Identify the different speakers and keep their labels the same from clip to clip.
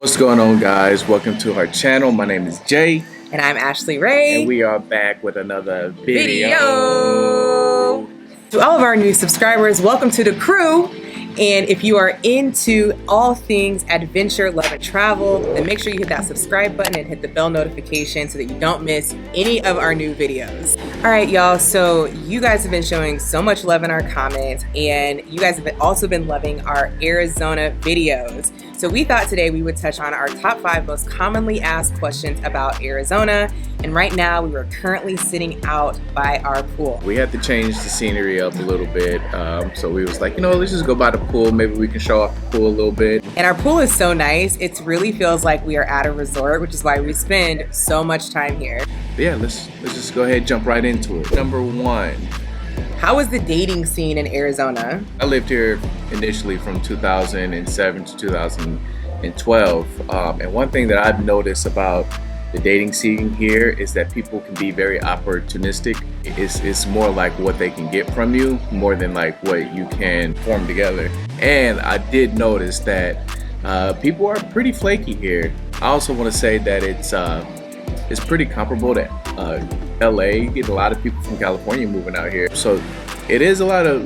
Speaker 1: What's going on, guys? Welcome to our channel. My name is Jay.
Speaker 2: And I'm Ashley Ray.
Speaker 1: And we are back with another video.
Speaker 2: To all of our new subscribers, welcome to the crew. And if you are into all things adventure, love, and travel, then make sure you hit that subscribe button and hit the bell notification so that you don't miss any of our new videos. All right, y'all. So you guys have been showing so much love in our comments, and you guys have also been loving our Arizona videos. So we thought today we would touch on our top 5 most commonly asked questions about Arizona. And right now we are currently sitting out by our pool.
Speaker 1: We had to change the scenery up a little bit. So we was like, let's just go by the pool. Maybe we can show off the pool a little bit.
Speaker 2: And our pool is so nice. It really feels like we are at a resort, which is why we spend so much time here.
Speaker 1: But yeah, let's just go ahead and jump right into it. Number 1.
Speaker 2: How is the dating scene in Arizona?
Speaker 1: I lived here initially from 2007 to 2012. And one thing that I've noticed about the dating scene here is that people can be very opportunistic. It's more like what they can get from you more than like what you can form together. And I did notice that people are pretty flaky here. I also want to say that it's pretty comparable to LA. You get a lot of people from California moving out here. So it is a lot of,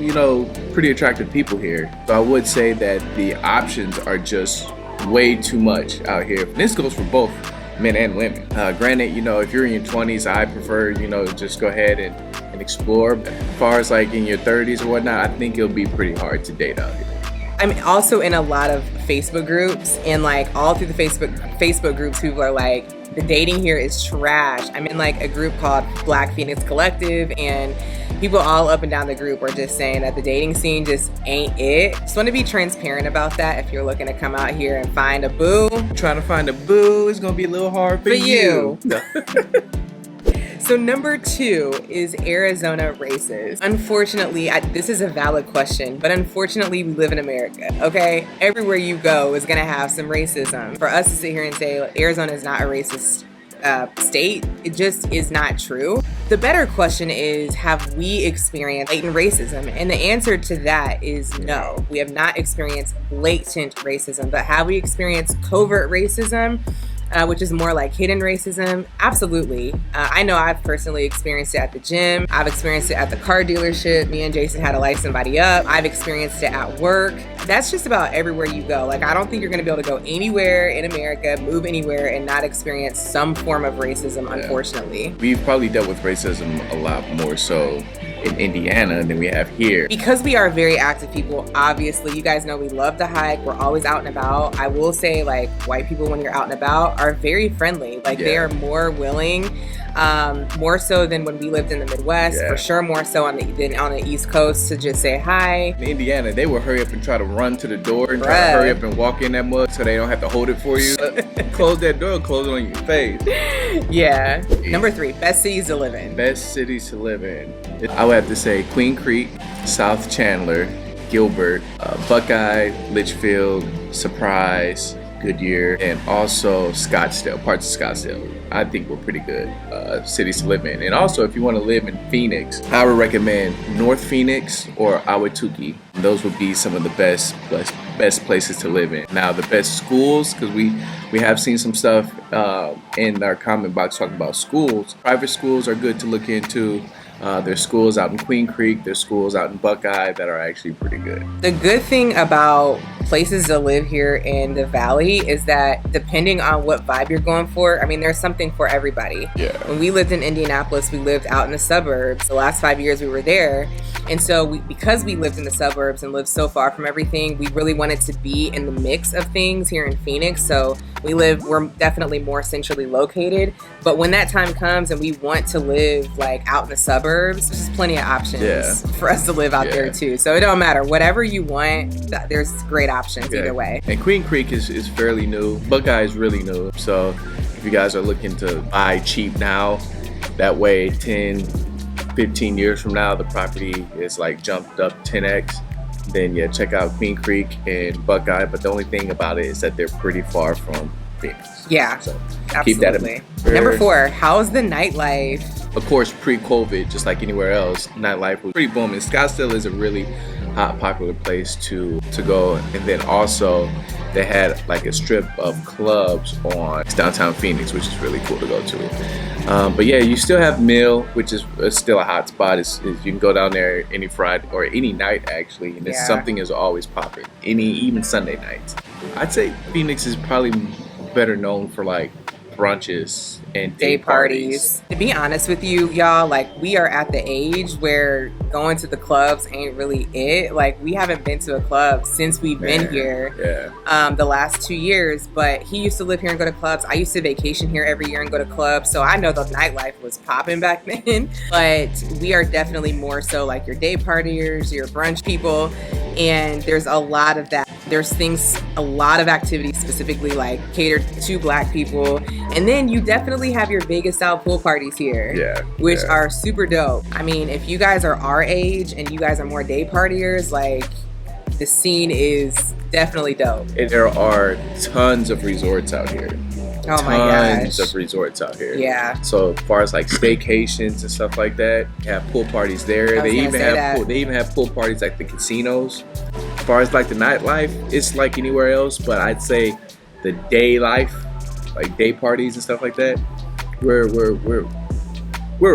Speaker 1: pretty attractive people here. So I would say that the options are just way too much out here. This goes for both men and women. Granted, if you're in your 20s, I prefer, just go ahead and explore. As far as like in your 30s or whatnot, I think it'll be pretty hard to date out here.
Speaker 2: I'm also in a lot of Facebook groups, and like all through the Facebook groups, people are like, the dating here is trash. I'm in like a group called Black Phoenix Collective, and people all up and down the group are just saying that the dating scene just ain't it. Just want to be transparent about that. If you're looking to come out here and find a boo,
Speaker 1: trying to find a boo is gonna be a little hard for you.
Speaker 2: So number 2 is Arizona races. Unfortunately, this is a valid question, but unfortunately we live in America, okay? Everywhere you go is gonna have some racism. For us to sit here and say Arizona is not a racist state, it just is not true. The better question is, have we experienced blatant racism? And the answer to that is no. We have not experienced blatant racism, but have we experienced covert racism? Which is more like hidden racism? Absolutely. I know I've personally experienced it at the gym. I've experienced it at the car dealership. Me and Jason had to light somebody up. I've experienced it at work. That's just about everywhere you go. Like, I don't think you're gonna be able to go anywhere in America, move anywhere, and not experience some form of racism, unfortunately.
Speaker 1: We've probably dealt with racism a lot more so in Indiana than we have here.
Speaker 2: Because we are very active people, obviously, you guys know we love to hike. We're always out and about. I will say, like, white people, when you're out and about, are very friendly. Like, they are more willing, more so than when we lived in the Midwest, for sure more so than on the East Coast, to just say hi.
Speaker 1: In Indiana, they will hurry up and try to run to the door and try to hurry up and walk in that mug so they don't have to hold it for you. Close that door, close it on your face.
Speaker 2: Yeah. Number 3, best cities to live in.
Speaker 1: Best cities to live in. I would have to say Queen Creek, South Chandler, Gilbert, Buckeye, Litchfield, Surprise, Goodyear, and also Scottsdale, parts of Scottsdale. I think we're pretty good cities to live in. And also, if you want to live in Phoenix, I would recommend North Phoenix or Ahwatukee. Those would be some of the best places to live in. Now, the best schools, because we have seen some stuff in our comment box talking about schools. Private schools are good to look into. There's schools out in Queen Creek, there's schools out in Buckeye that are actually pretty good.
Speaker 2: The good thing about places to live here in the Valley is that depending on what vibe you're going for, I mean, there's something for everybody.
Speaker 1: Yeah.
Speaker 2: When we lived in Indianapolis, we lived out in the suburbs. The last 5 years we were there. And so because we lived in the suburbs and lived so far from everything, we really wanted to be in the mix of things here in Phoenix. So we're definitely more centrally located. But when that time comes and we want to live like out in the suburbs, there's plenty of options for us to live out there too. So it don't matter. Whatever you want, there's great options either way.
Speaker 1: And Queen Creek is fairly new. Buckeye is really new. So if you guys are looking to buy cheap now, that way 10-15 years from now the property is like jumped up 10x, then check out Queen Creek and Buckeye. But the only thing about it is that they're pretty far from Phoenix.
Speaker 2: Yeah,
Speaker 1: so
Speaker 2: absolutely.
Speaker 1: Keep that in mind.
Speaker 2: Number 4, how's the nightlife?
Speaker 1: Of course, pre-COVID, just like anywhere else, nightlife was pretty booming. Scottsdale is a really hot popular place to go. And then also they had like a strip of clubs on downtown Phoenix, which is really cool to go to. But yeah, you still have Mill, which is still a hot spot. You can go down there any Friday or any night actually, and something is always popping. Even Sunday nights. I'd say Phoenix is probably better known for like brunches and day parties.
Speaker 2: To be honest with you, y'all, like we are at the age where going to the clubs ain't really it. Like we haven't been to a club since we've been here. The last 2 years. But he used to live here and go to clubs. I used to vacation here every year and go to clubs. So I know the nightlife was popping back then. But we are definitely more so like your day partiers, your brunch people, and there's a lot of that. There's a lot of activities specifically like catered to Black people. And then you definitely have your Vegas style pool parties here, which are super dope. I mean, if you guys are our age and you guys are more day partiers, like the scene is definitely dope.
Speaker 1: And there are tons of resorts out here.
Speaker 2: Oh my gosh.
Speaker 1: Tons of resorts out here.
Speaker 2: Yeah.
Speaker 1: So as far as like staycations and stuff like that, you have pool parties there. They even have pool parties like the casinos. As far as like the nightlife, it's like anywhere else, but I'd say the day life, like day parties and stuff like that, we're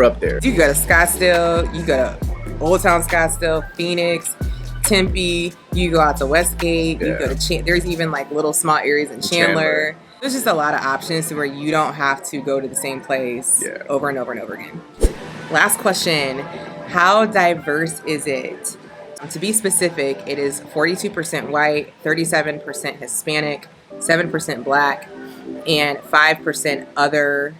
Speaker 1: up there.
Speaker 2: You go to Scottsdale, you go to Old Town Scottsdale, Phoenix, Tempe, you go out to Westgate, you go to there's even like little small areas in Chandler. There's just a lot of options to where you don't have to go to the same place over and over and over again. Last question, how diverse is it? To be specific, it is 42% white, 37% Hispanic, 7% Black, and 5% other,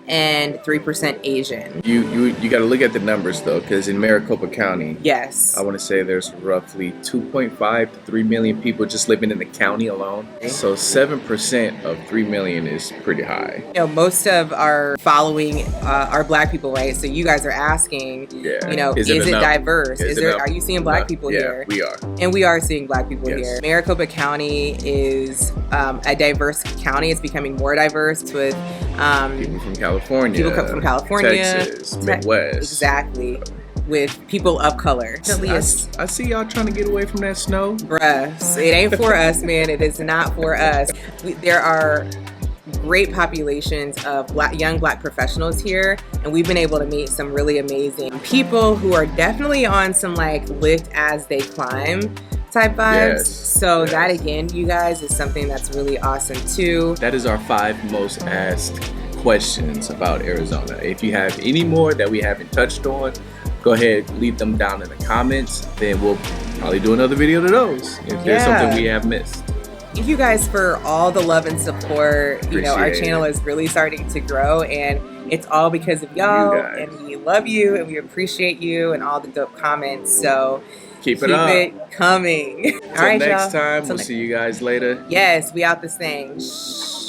Speaker 2: and 3% Asian.
Speaker 1: You got to look at the numbers though, because in Maricopa County,
Speaker 2: I
Speaker 1: want to say there's roughly 2.5 to 3 million people just living in the county alone. So 7% of 3 million is pretty high.
Speaker 2: You know, most of our following are Black people, right? So you guys are asking, you know, is it diverse? Are you seeing Black people here?
Speaker 1: We are.
Speaker 2: And we are seeing Black people here. Maricopa County is a diverse county. It's becoming more diverse with
Speaker 1: people from California.
Speaker 2: People come from California,
Speaker 1: Texas, Midwest.
Speaker 2: Exactly. With people of color.
Speaker 1: I see y'all trying to get away from that snow.
Speaker 2: Bruh, it ain't for us, man. It is not for us. There are great populations of young Black professionals here, and we've been able to meet some really amazing people who are definitely on some like lift as they climb type vibes. So that again, you guys, is something that's really awesome too.
Speaker 1: That is our 5 most asked questions about Arizona. If you have any more that we haven't touched on, go ahead, leave them down in the comments. Then we'll probably do another video to those if there's something we have missed.
Speaker 2: Thank you guys for all the love and support. You know, our channel is really starting to grow, and it's all because of y'all, and we love you and we appreciate you and all the dope comments. So
Speaker 1: keep it
Speaker 2: coming. All right,
Speaker 1: next
Speaker 2: y'all.
Speaker 1: time, we'll see you guys later.
Speaker 2: Yes, we out this thing. Shh.